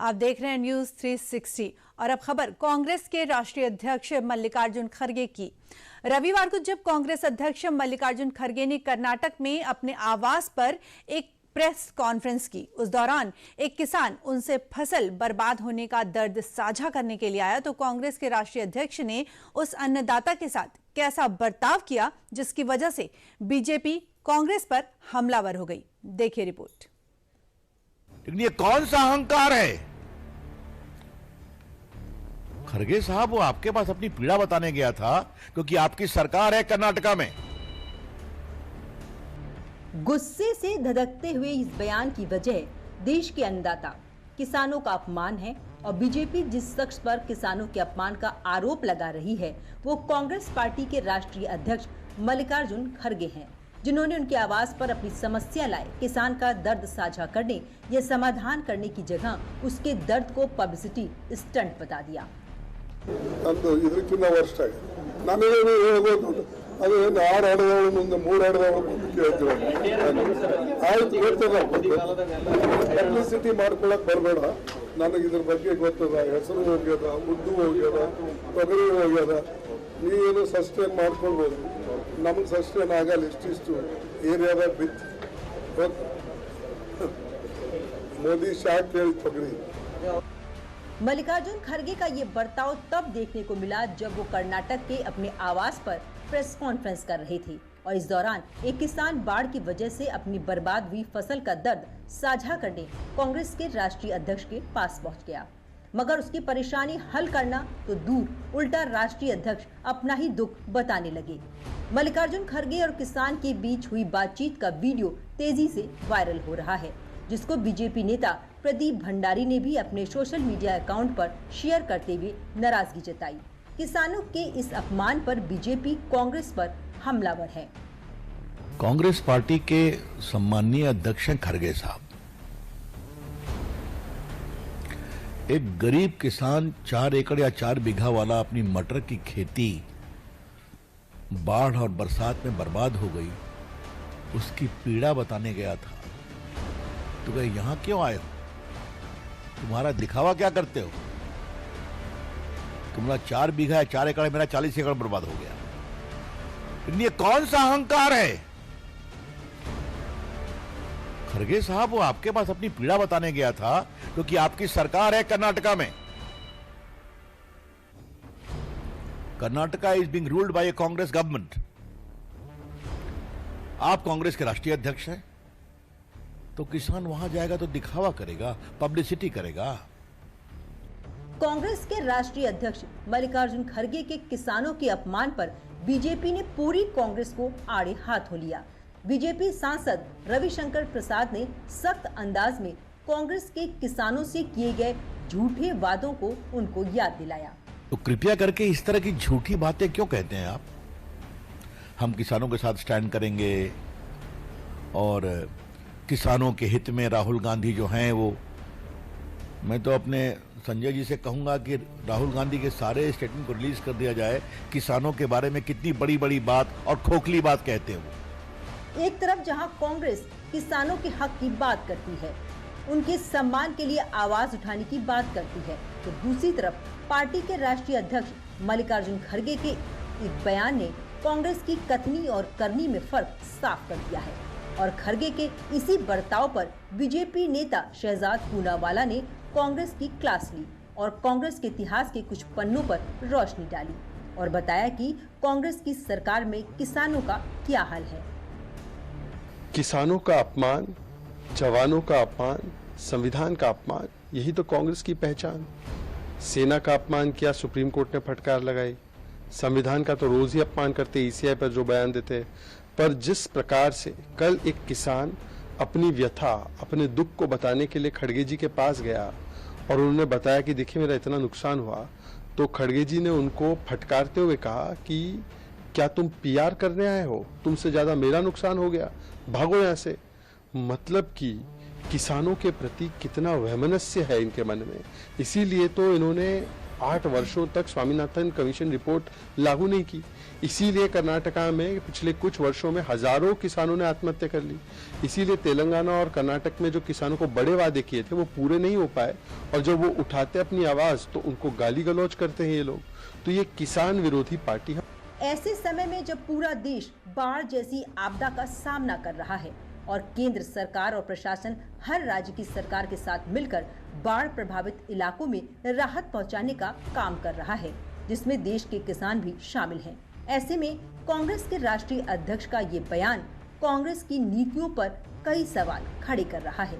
आप देख रहे हैं न्यूज 360 और अब खबर कांग्रेस के राष्ट्रीय अध्यक्ष मल्लिकार्जुन खड़गे की। रविवार को जब कांग्रेस अध्यक्ष मल्लिकार्जुन खड़गे ने कर्नाटक में अपने आवास पर एक प्रेस कॉन्फ्रेंस की, उस दौरान एक किसान उनसे फसल बर्बाद होने का दर्द साझा करने के लिए आया तो कांग्रेस के राष्ट्रीय अध्यक्ष ने उस अन्नदाता के साथ कैसा बर्ताव किया जिसकी वजह से बीजेपी कांग्रेस पर हमलावर हो गई। देखिए रिपोर्ट। लेकिन ये कौन सा अहंकार है? खड़गे साहब, वो आपके पास अपनी पीड़ा बताने गया था क्योंकि आपकी सरकार है कर्नाटका में। गुस्से से धधकते हुए इस बयान की वजह देश के अन्नदाता किसानों का अपमान है और बीजेपी जिस शख्स पर किसानों के अपमान का आरोप लगा रही है वो कांग्रेस पार्टी के राष्ट्रीय अध्यक्ष मल्लिकार्जुन खड़गे हैं, जिन्होंने उनके आवास पर अपनी समस्या लाए किसान का दर्द साझा करने या समाधान करने की जगह उसके दर्द को पब्लिसिटी स्टंट बता दिया। ಪಬ್ಲಿಸಿಟಿ ಮಾಡ್ಕೊಳಕ್ ಬರಬೇಡ, ನನಗೆ ಇದ್ರ ಬಗ್ಗೆ ಗೊತ್ತದ, ಹೆಸರು ಹೋಗ್ಯದ, ಉದ್ದು ಹೋಗ್ಯದ, ತೊಗರಿ ಹೋಗ್ಯದ, ನೀನು ಸಸ್ಟೈನ್ ಮಾಡ್ಕೊಳ್ಬೋದು, ನಮಗೆ ಸಸ್ಟೈನ್ ಆಗಲ್ಲ, ಇಷ್ಟಿಷ್ಟು ಏರಿಯಾದಾಗ ಬಿತ್ತು ಮೋದಿ ಶಾಕ್ ಹೇಳಿ ತೊಗರಿ। मल्लिकार्जुन खड़गे का ये बर्ताव तब देखने को मिला जब वो कर्नाटक के अपने आवास पर प्रेस कॉन्फ्रेंस कर रहे थे और इस दौरान एक किसान बाढ़ की वजह से अपनी बर्बाद हुई फसल का दर्द साझा करने कांग्रेस के राष्ट्रीय अध्यक्ष के पास पहुंच गया, मगर उसकी परेशानी हल करना तो दूर, उल्टा राष्ट्रीय अध्यक्ष अपना ही दुख बताने लगे। मल्लिकार्जुन खड़गे और किसान के बीच हुई बातचीत का वीडियो तेजी से वायरल हो रहा है, जिसको बीजेपी नेता प्रदीप भंडारी ने भी अपने सोशल मीडिया अकाउंट पर शेयर करते हुए नाराजगी जताई। किसानों के इस अपमान पर बीजेपी कांग्रेस पर हमलावर है। कांग्रेस पार्टी के सम्माननीय अध्यक्ष खड़गे साहब, एक गरीब किसान 4 एकड़ या 4 बीघा वाला अपनी मटर की खेती बाढ़ और बरसात में बर्बाद हो गई, उसकी पीड़ा बताने गया था। तो कहे यहां क्यों आए हो? तुम्हारा दिखावा क्या करते हो? तुम्हारा 4 बीघा है, 4 एकड़, मेरा 40 एकड़ बर्बाद हो गया। लेकिन ये कौन सा अहंकार है? खड़गे साहब, वो आपके पास अपनी पीड़ा बताने गया था क्योंकि आपकी सरकार है कर्नाटका में। Karnataka is being ruled by A Congress government. आप कांग्रेस के राष्ट्रीय अध्यक्ष हैं, तो किसान वहां जाएगा तो दिखावा करेगा, पब्लिसिटी करेगा। कांग्रेस के राष्ट्रीय अध्यक्ष मल्लिकार्जुन खड़गे के किसानों के अपमान पर बीजेपी ने पूरी कांग्रेस को आड़े हाथों लिया। बीजेपी सांसद रविशंकर प्रसाद ने सख्त अंदाज में कांग्रेस के किसानों से किए गए झूठे वादों को उनको याद दिलाया। तो कृपया करके इस तरह की झूठी बातें क्यों कहते हैं आप? हम किसानों के साथ स्टैंड करेंगे और किसानों के हित में राहुल गांधी जो हैं वो, मैं तो अपने संजय जी से कहूंगा कि राहुल गांधी के सारे स्टेटमेंट को रिलीज कर दिया जाए। किसानों के बारे में कितनी बड़ी बड़ी बात और खोखली बात कहते हैं वो। एक तरफ जहां कांग्रेस किसानों के हक की बात करती है, उनके सम्मान के लिए आवाज उठाने की बात करती है, तो दूसरी तरफ पार्टी के राष्ट्रीय अध्यक्ष मल्लिकार्जुन खड़गे के एक बयान ने कांग्रेस की कथनी और करनी में फर्क साफ कर दिया है। और खड़गे के इसी बर्ताव पर बीजेपी नेता शहजाद पूनावाला ने कांग्रेस की क्लास ली और कांग्रेस के इतिहास के कुछ पन्नों पर रोशनी डाली और बताया कि कांग्रेस की सरकार में किसानों का क्या हाल है। किसानों का अपमान, जवानों का अपमान, संविधान का अपमान, यही तो कांग्रेस की पहचान। सेना का अपमान किया, सुप्रीम कोर्ट ने फटकार लगाई। संविधान का तो रोज ही अपमान करते, ईसीआई पर जो बयान देते। पर जिस प्रकार से कल एक किसान अपनी व्यथा, अपने दुख को बताने के लिए खड़गे जी के पास गया और उन्होंने बताया कि देखिए मेरा इतना नुकसान हुआ, तो खड़गे जी ने उनको फटकारते हुए कहा कि क्या तुम पीआर करने आए हो? तुमसे ज्यादा मेरा नुकसान हो गया, भागो यहां से। मतलब कि किसानों के प्रति कितना वैमनस्य है इनके मन में। इसीलिए तो इन्होंने 8 वर्षों तक स्वामीनाथन कमीशन रिपोर्ट लागू नहीं की। इसीलिए कर्नाटका में पिछले कुछ वर्षों में हजारों किसानों ने आत्महत्या कर ली। इसीलिए तेलंगाना और कर्नाटक में जो किसानों को बड़े वादे किए थे वो पूरे नहीं हो पाए, और जब वो उठाते अपनी आवाज तो उनको गाली गलौज करते हैं ये लोग। तो ये किसान विरोधी पार्टी है। ऐसे समय में जब पूरा देश बाढ़ जैसी आपदा का सामना कर रहा है और केंद्र सरकार और प्रशासन हर राज्य की सरकार के साथ मिलकर बाढ़ प्रभावित इलाकों में राहत पहुंचाने का काम कर रहा है, जिसमें देश के किसान भी शामिल हैं। ऐसे में कांग्रेस के राष्ट्रीय अध्यक्ष का ये बयान कांग्रेस की नीतियों पर कई सवाल खड़े कर रहा है।